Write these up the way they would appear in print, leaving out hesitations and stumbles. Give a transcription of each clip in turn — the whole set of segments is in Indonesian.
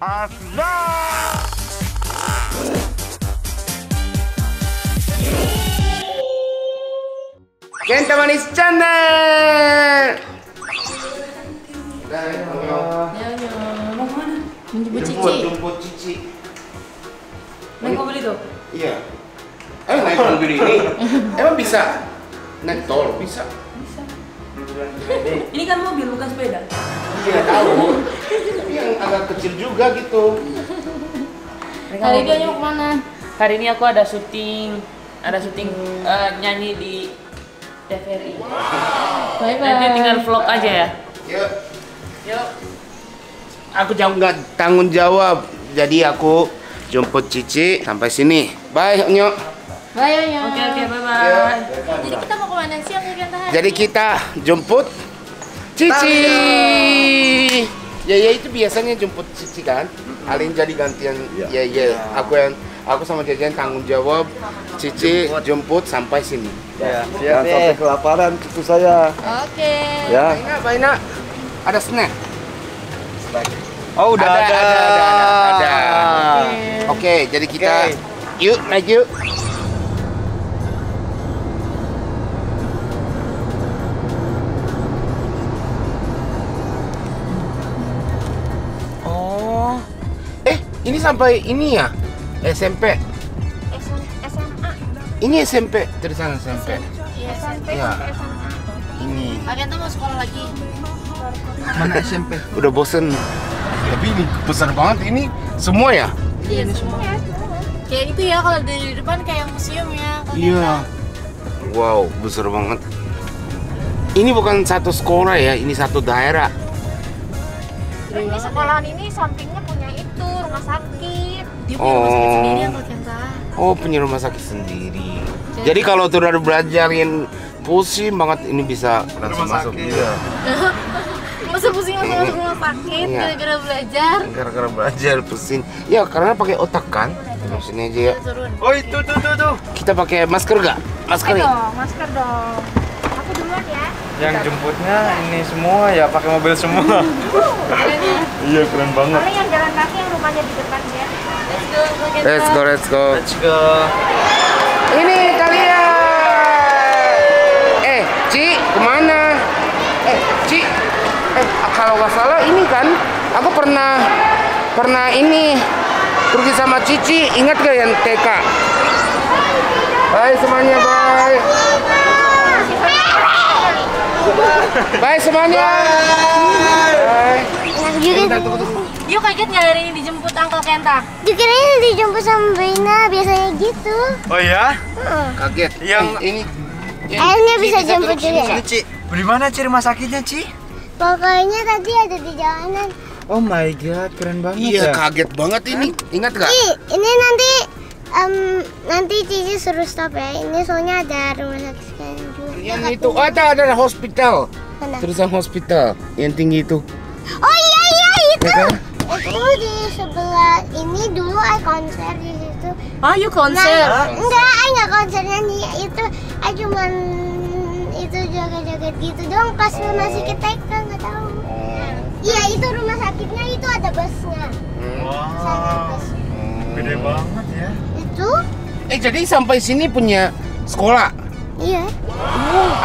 Hasna. Kenta Manis Channel. Mau kemana? Jemput Cici. Naik mobil itu? Iya. Naik mobil ini. Emang bisa? Naik tol bisa. Ini kan mobil bukan sepeda. Iya tahu. Tapi yang agak kecil juga gitu. Hari ini mau kemana? Hari ini aku ada syuting, nyanyi di TVRI. Bye bye. Nanti tinggal vlog aja ya. Yuk. Yuk. Aku nggak tanggung jawab. Jadi aku jemput Cici sampai sini. Bye, Nyok. Bye, Nyok. Oke, bye bye. Jadi kita mau kemana sih yang Kenta? Jadi kita jemput Cici. Ya itu biasanya jemput Cici kan. Alin jadi gantian. Ya. Aku sama Jajan tanggung jawab. Cici jemput sampai sini. Ya, jangan sampai kelaparan cucu saya. Oke. Ya. Baina. Ada snack. Oh, udah ada. Oke, jadi kita yuk naik yuk. Oh. Ini sampai ini ya? SMP. SMA. Ini SMP, tulisan SMP. Iya, SMP. Ya. Ini. Kenta mau sekolah lagi. Mana SMP? Udah bosen. Tapi ini besar banget ini semua ya? Iya, semua. Kayak itu ya, kalau dari depan kayak museum ya. Iya. Wow, besar banget. Ini bukan satu sekolah ya, ini satu daerah. Ini sekolahan ini sampingnya punya itu rumah sakit. Dia punya rumah sakit sendiri yang Kenta. Oh, punya rumah sakit sendiri. Jadi kalau tuh udah belajarin pusing banget ini bisa langsung masuk. Iya. Masa pusing masuk rumah sakit Iya. gara-gara belajar? Gara-gara belajar pusing. Ya karena pakai otak kan. Terus sini aja ya. Turun. Oh, itu tuh. Kita pakai masker gak? Masker nih. Masker dong. Aku duluan ya. Yang jemputnya ini semua ya pakai mobil semua. Iya, keren banget. Paling yang jalan kaki yang rumahnya di depan ya. Let's go. Let's go. Ini kalian. Ci, kemana? Ci. Kalau nggak salah ini kan, aku pernah ini pergi sama Cici. Ingat gak yang TK? Bye semuanya, bye. Bye semuanya. Bye. Enak juga. Yuk kaget nggak hari ini dijemput Uncle Kenta? Dikirain dijemput sama Baina, biasanya gitu. Oh ya? Kaget. Yang ini. Akhirnya bisa jemput juga. Ini, Ci. Di mana Ci rumah sakitnya, Ci? Pokoknya tadi ada di jalanan. Oh my god, keren banget Iya, ya. kaget banget ini. Ingat gak? Ini nanti Cici suruh stop ya. Ini soalnya ada rumah sakit sekarang juga. Yang itu ada hospital. Mana? Tulisan hospital yang tinggi itu. Oh iya itu. Ya kan? Itu di sebelah ini dulu konser di situ. Ayo konser. Enggak konser nyanyi itu. Cuman itu joget-joget gitu doang pas masih ke TK nggak tahu. Iya itu rumah sakitnya itu ada busnya. Sana bus. Gede banget ya. Itu? Jadi sampai sini punya sekolah. Iya.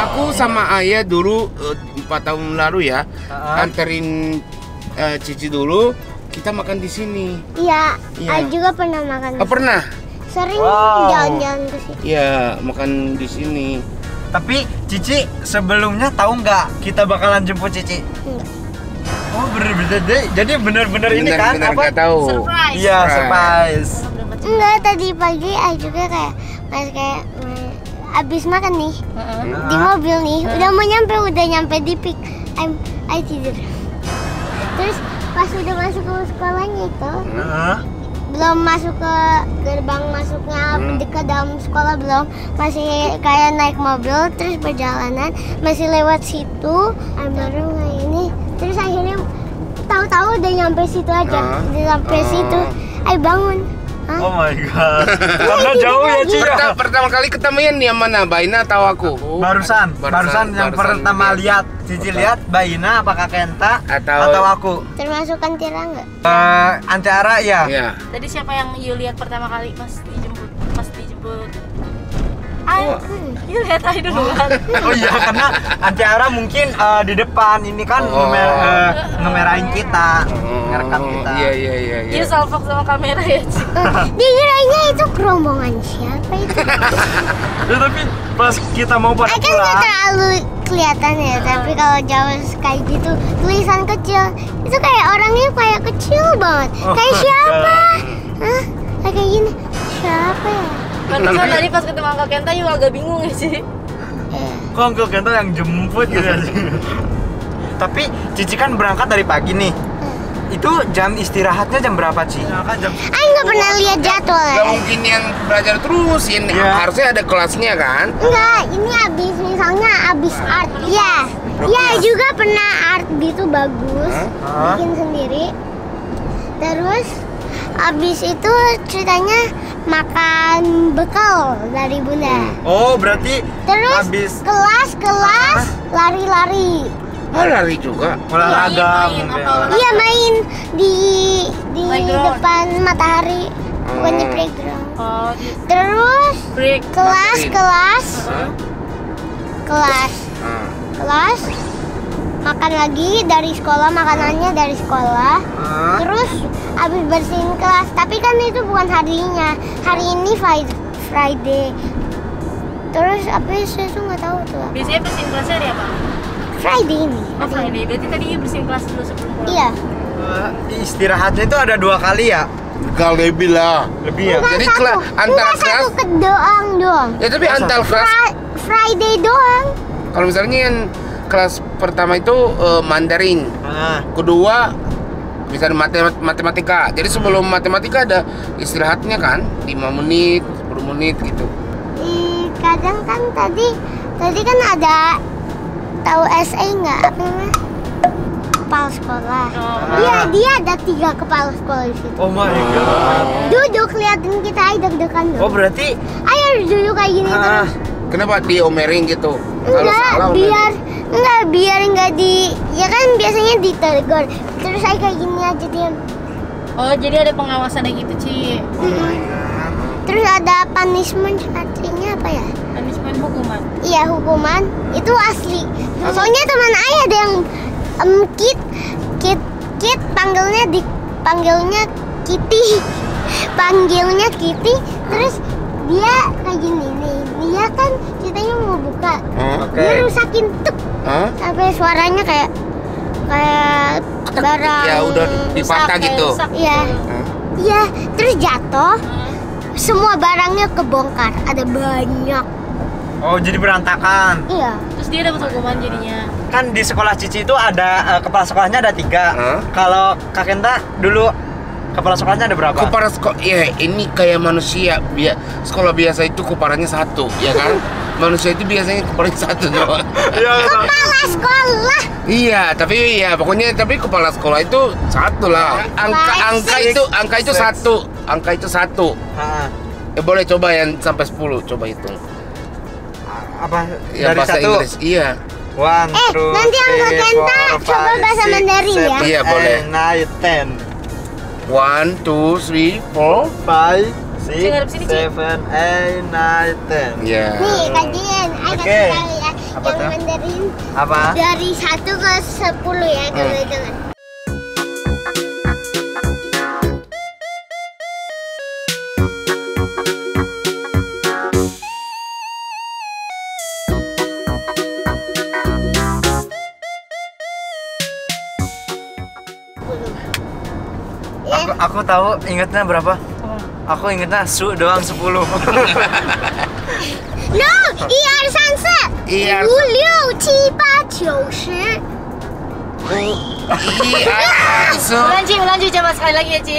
Aku sama ayah dulu 4 tahun lalu ya, anterin Cici dulu. Kita makan di sini. Iya. Iya. Ayah juga pernah makan. Oh, pernah? Sering Wow. jalan-jalan ke situ. Iya, makan di sini. Tapi Cici sebelumnya tahu nggak kita bakalan jemput Cici? Enggak. Oh bener-bener jadi bener-bener ini kan Bener-bener apa? nggak tahu. Surprise. Iya surprise. Enggak, tadi pagi ayah juga kayak abis makan nih di mobil nih, udah nyampe di pick, ayah tidur. Terus pas udah masuk ke sekolahnya itu, belum masuk ke gerbang masuknya ke dalam sekolah belum, masih kayak naik mobil terus perjalanan masih lewat situ, baru kayak ini, terus akhirnya tahu-tahu udah nyampe situ aja, udah sampai situ, ayah bangun. Oh my god. Karena jauh ya, Ci. Pertama kali ketemuan nih yang mana? Baina atau aku? Barusan yang pertama lihat. Cici lihat Baina apakah Kenta atau aku? Termasuk Antara nggak? Antara ya. Iya. Tadi siapa yang you lihat pertama kali pas dijemput? You lihat I duluan. Oh iya, karena Antara mungkin di depan ini kan ngemerahin kita, ngerekam kita. Iya. You salfok sama kamera ya, Ci. Dikiranya itu kerombongan siapa itu? Ya, tapi pas kita mau pada Kan nggak pulang, terlalu kelihatan ya, tapi kalau jauh kayak gitu tulisan kecil itu kayak orangnya kayak kecil banget. Kayak siapa? Hah? Kayak gini. Siapa ya? Pantesan tadi pas ketemu Uncle Kenta you agak bingung ya, Ci. kok Uncle Kenta yang jemput gitu ya. Tapi Cici kan berangkat dari pagi nih. Itu jam istirahatnya jam berapa, Ci? Kan jam Nggak pernah lihat jadwal. Gak mungkin yang belajar terusin. Iya. Harusnya ada kelasnya kan? Enggak, ini abis misalnya abis art. Iya. Iya juga pernah art gitu bagus. Bikin sendiri. Terus abis itu ceritanya makan bekal dari bunda. Oh, berarti Terus habis kelas lari-lari. Lari juga. olahraga main mungkin. apa? Iya main di Playground. depan matahari, bukan di playground. Oh, di Terus break. kelas makan lagi dari sekolah, makanannya dari sekolah. Terus habis bersihin kelas, tapi kan itu bukan harinya. Hari ini Friday. Terus apa sih itu nggak tahu tuh. Biasanya bersihin kelasnya hari apa? Friday ini. Oh, Friday. Berarti tadi you bersihin kelas dulu sebelum pulang. Iya. Istirahatnya itu ada 2 kali ya? Kalau lebih lah. Lebih ya? Jadi Enggak antara satu kelas. ke doang. Ya tapi antar kelas. Friday doang. Kalau misalnya yang kelas pertama itu Mandarin. Kedua misalnya matematika. Jadi sebelum matematika ada istirahatnya kan 5 menit, 10 menit gitu. Kadang kan tadi kan ada tahu SA nggak apa namanya? Kepala sekolah. Iya, dia ada 3 kepala sekolah di situ. Oh my god. Duduk liatin kita aja deg-degan dong. Oh, berarti Ayo duduk kayak gini terus. Kenapa diomelin gitu? Kalau salah biar nggak ya kan biasanya ditegur. Terus saya kayak gini aja diam. Oh, jadi ada pengawasannya gitu, Ci. Terus ada punishment, artinya apa ya? Punishment hukuman. Iya, hukuman itu asli. Soalnya teman ayah ada yang Kit panggilnya Kitty. Terus dia kayak gini nih. Dia kan ceritanya mau buka. Dia rusakin sampai suaranya kayak barang. Ya udah dipatah gitu. Iya. Iya, terus jatuh. Semua barangnya kebongkar. Ada banyak. oh jadi berantakan. Iya. Terus dia dapat hukuman jadinya. Kan di sekolah Cici itu ada kepala sekolahnya ada 3. Kalau Kak Kenta dulu kepala sekolahnya ada berapa? Kepala sekolah, ya ini kayak manusia. Sekolah biasa itu kepalanya 1, ya kan? Manusia itu biasanya kepalanya 1 doang. Kepala sekolah. Iya, tapi ya pokoknya kepala sekolah itu 1 lah. Angka itu 1. Angka itu 1. Boleh coba yang sampai 10, coba hitung. Apa? Ya, Dari bahasa 1? Inggris, iya. 1, 2, nanti Uncle Kenta coba bahasa Mandarin ya. Iya, boleh. 9, 10. 1, 2, 3, 4. 5, 6, 7, 8, 9, 10. Iya. Nih, kajian. Ayo Oke. kasih tahu ya. Apa Yang tuh? Mandarin Apa? dari 1 ke 10 ya, coba hitungan. Aku tahu ingatnya berapa? Aku ingatnya doang 10. No, 1、2、3、4、5、6、7、8、9、10。 Ulang Ci, coba sekali lagi ya, Ci.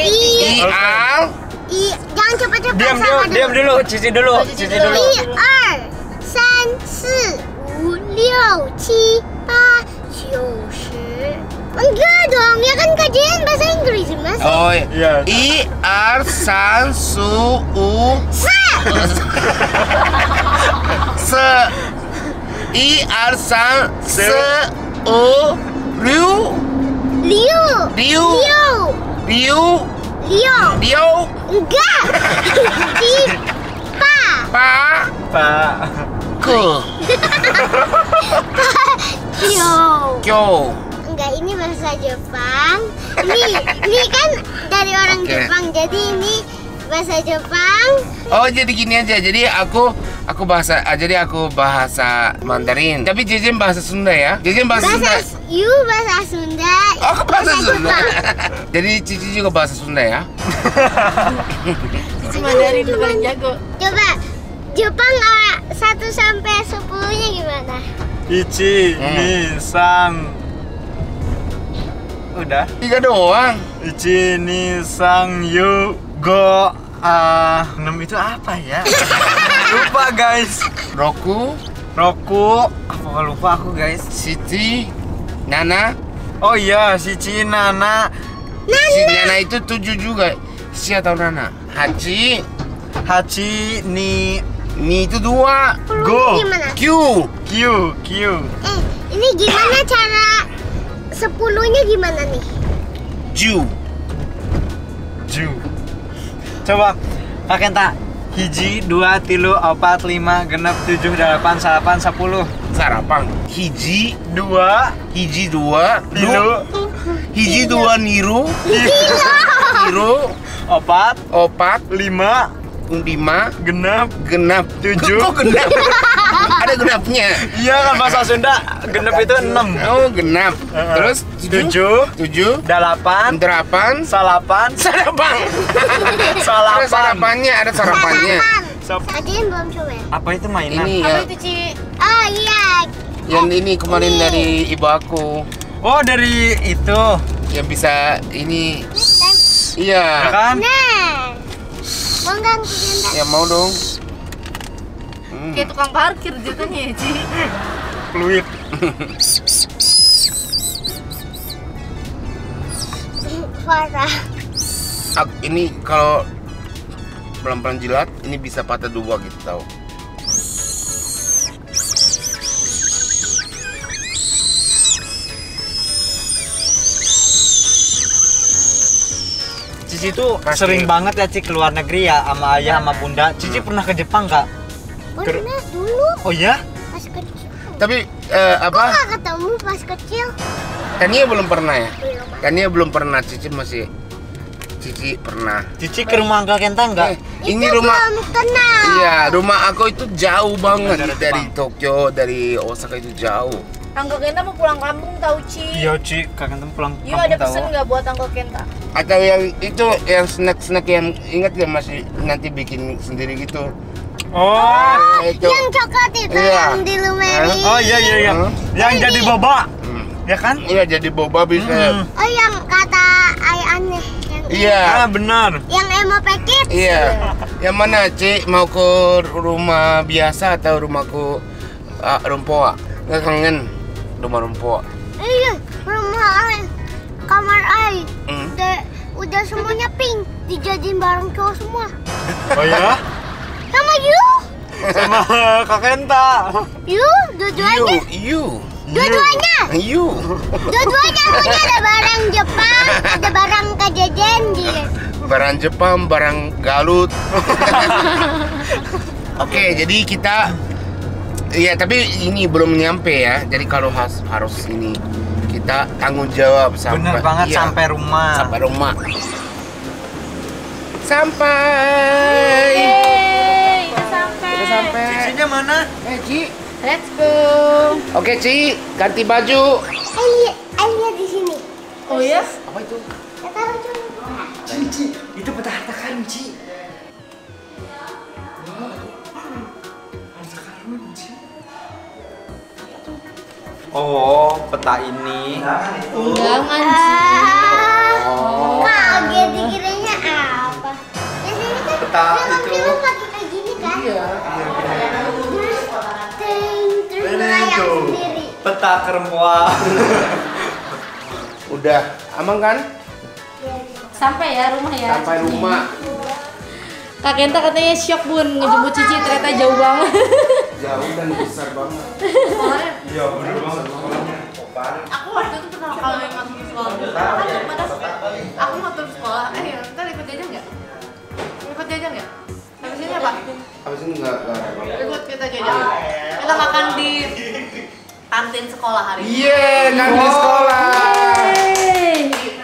Jangan cepat-cepat. Diam dulu, Cici dulu. 1、2、3、4、5、6、7、8、9、10。Enggak dong, ya kan kajian bahasa Inggris mas. Oh iya. Iya. I R san su u Se. se I R san se u riu Liu. riu Liu. riu Liu. riu Enggak. Cipa. pa Pak. ke Liu. kyo. Enggak, ini bahasa Jepang. Ini kan dari orang Oke. Jepang, jadi ini bahasa Jepang. Oh jadi gini aja, jadi aku bahasa Mandarin. Tapi Jejen bahasa Sunda ya. Jejen bahasa Sunda. Bahasa Sunda. Oh, aku bahasa Sunda. Jepang. Jadi Cici juga bahasa Sunda ya. Cici Mandarin paling jago. Coba Jepang 1 sampai 10-nya gimana? Ichi, ni, sang. Udah. 3 doang. Ichi, ni, sang, yu, go. 6 itu apa ya? Lupa guys. Roku, Roku. Apa lupa aku guys. Siti, Nana. Oh iya, Shichi, Nana. Si Nana itu 7 juga. Si atau Nana? Hachi, Hachi, ni, Ni itu 2. Go. Gimana? Q. Q, Q. Ini gimana cara 10-nya gimana nih? Ju. Ju. Coba Kak Kenta. Hiji, 2, 3, 4, 5, genep, 7, 8, 9, 10. Sarapan. Hiji, 2, hiji 2. tilu, Hiji 2 niru. Niru. 4, 4, 5, 5, genep. genap. 7. Kok genap? Ada genapnya. Iya kan bahasa Sunda genep itu 6. Oh, genap. Terus 7, 7, 8, 8, salapan, sarapan. Ada salapan. sarapannya, ada sarapannya. Kajian belum coba ya? Apa itu mainan? Ini Apa ya, itu Ci? Oh iya. yang ini kemarin dari ibu aku. Oh dari itu, Yang bisa ini. ya Iya. kan? Nah. Mau nggak Kak? Ya mau dong. Kayak tukang parkir jatuhnya ya Ci. Fluid. Suara. Ini kalau pelan-pelan jilat, ini bisa patah 2 gitu tau. Cici tuh sering banget ya Ci keluar negeri ya sama ayah sama bunda. Cici pernah ke Jepang nggak? Pernah dulu Oh ya? pas kecil. Tapi Kok apa? nggak ketemu pas kecil? Tania belum pernah ya? Belum. Tania belum pernah, Cici pernah. Cici ke rumah Kak Kenta nggak? Ini Itu rumah. belum kenal. Iya, rumah aku itu jauh banget Dari dari Jepang. Tokyo, dari Osaka itu jauh. Angko Kenta mau pulang kampung tahu Ci. Iya Ci, Kak Kenta pulang Yuk ada kampung pesen tahu. nggak buat Angko Kenta? Atau yang itu yang snack yang ingat ya masih nanti bikin sendiri gitu. Oh, Itu. Yang coklat itu Iya. yang di Lumeri. oh iya iya iya. Yang jadi boba, ya kan? Iya jadi boba bisa. Oh yang kata ayah aneh. Yang Iya. Ah benar. Yang emo paket. Iya. Yang mana, Ci? Mau ke rumah biasa atau rumahku Rumpoa? Nggak kangen rumah Rumpoa. Iya, rumah ay, kamar ay. Hmm. Udah semuanya pink, dijadiin barang cowok semua. Oh ya? Sama you, Sama Kak Kenta. you, dua-duanya, You. dua-duanya, You. dua-duanya punya ada barang Jepang, ada barang kajajan dia. Barang Jepang, barang Galut. Oke, jadi kita ya tapi ini belum nyampe ya. Jadi kalau harus ini kita tanggung jawab sampai Bener banget iya, sampai rumah. sampai rumah. Sampai. Yeay, udah sampai. Udah sampai. Cicinya mana? Ci. Let's go. Oke, Ci, ganti baju. Ayah di sini. Oh ya? Apa itu? Ya taruh coba. Cici, itu peta harta karun Ci. Oh, peta ini. Jangan Ci. Kaget dikiranya apa? Biasanya kan Peta film-film itu. pakai kayak gini kan? Iya. Terus Ini melayang tuh sendiri. peta kerempuan. Udah aman kan? Sampai ya rumah ya. Sampai rumah. Kak Kenta katanya shock bun ngejemput Cici ternyata jauh banget. Jauh dan besar banget. Iya bener banget. Aku waktu itu pertama kali masuk sekolah. Aku mau turun sekolah. Ntar ikut jajan nggak? Ikut jajan nggak? Habis ini apa? Habis ini nggak Ikut kita jajan. Kita makan di kantin sekolah hari ini. Iya, kan di sekolah.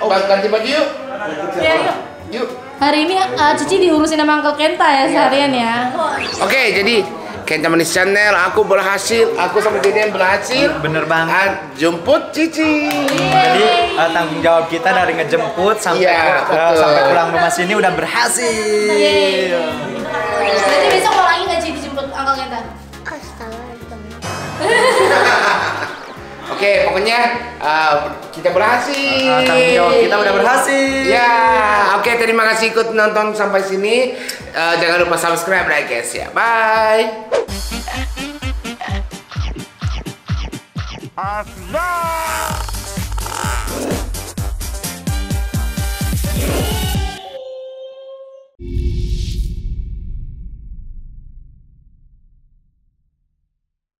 Oh, ganti baju yuk. Iya, yuk. Yuk. Hari ini Cici diurusin sama Uncle Kenta ya seharian ya. Oke, jadi Kenta Manis Channel, aku berhasil, aku sama Deden berhasil. Bener banget. Jemput Cici. Jadi tanggung jawab kita dari ngejemput sampai Iya, betul. sampai pulang rumah sini udah berhasil. Berarti besok mau lagi nggak Cici dijemput Uncle Kenta? Astaga. Oke, pokoknya kita berhasil. Tanggung jawab kita udah berhasil. Ya, oke, terima kasih ikut nonton sampai sini. Jangan lupa subscribe, like, guys ya. Bye. Asda.